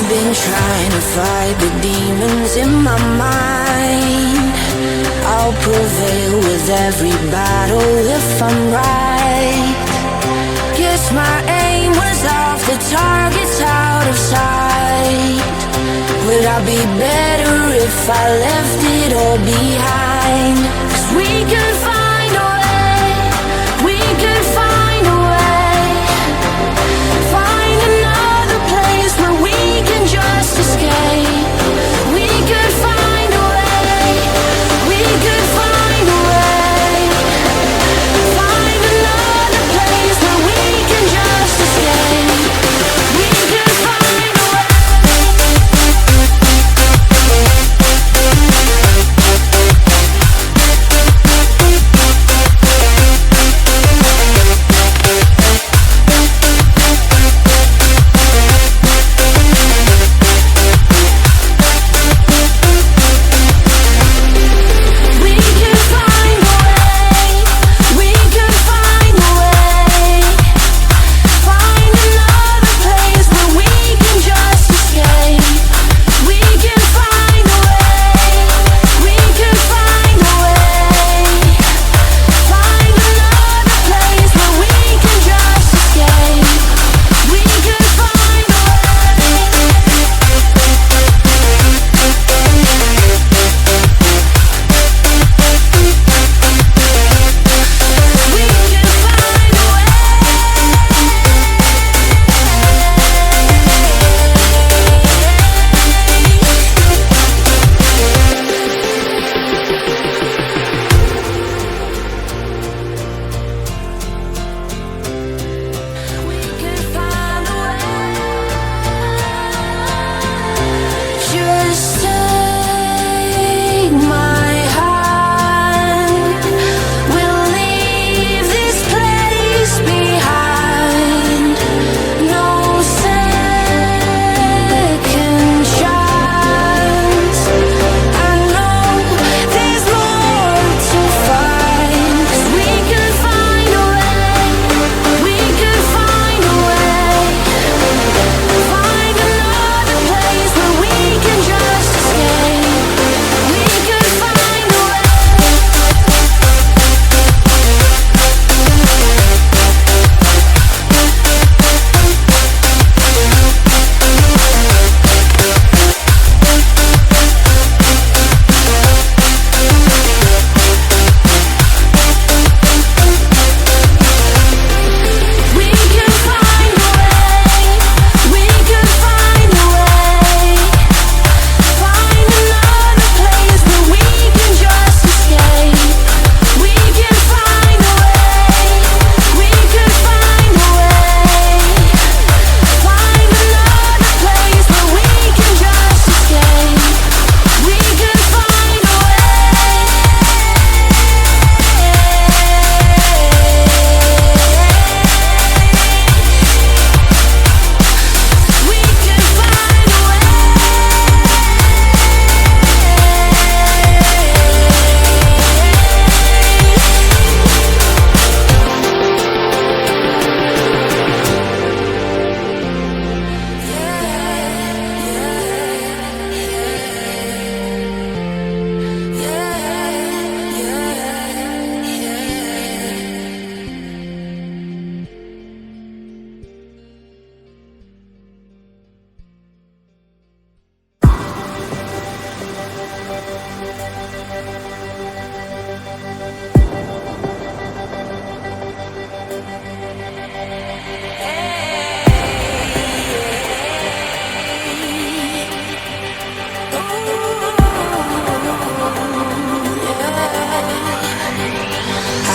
been trying to fight the demons in my mind. I'll prevail with every battle if I'm right. Guess my aim was off, the target's out of sight. Would I be better if I left it all behind? 'Cause we could find a way, we could find a way. Find another place where we can just escape. We could find a way, we could find a way. Find another place where we can just escape. We could find a way.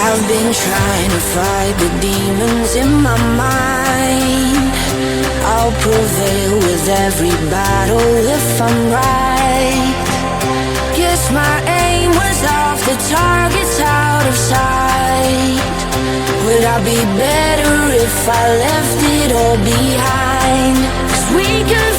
I've been trying to fight the demons in my mind. I'll prevail with every battle if I'm right. Guess my aim was off, the target's out of sight. Would I be better if I left it all behind? 'Cause we could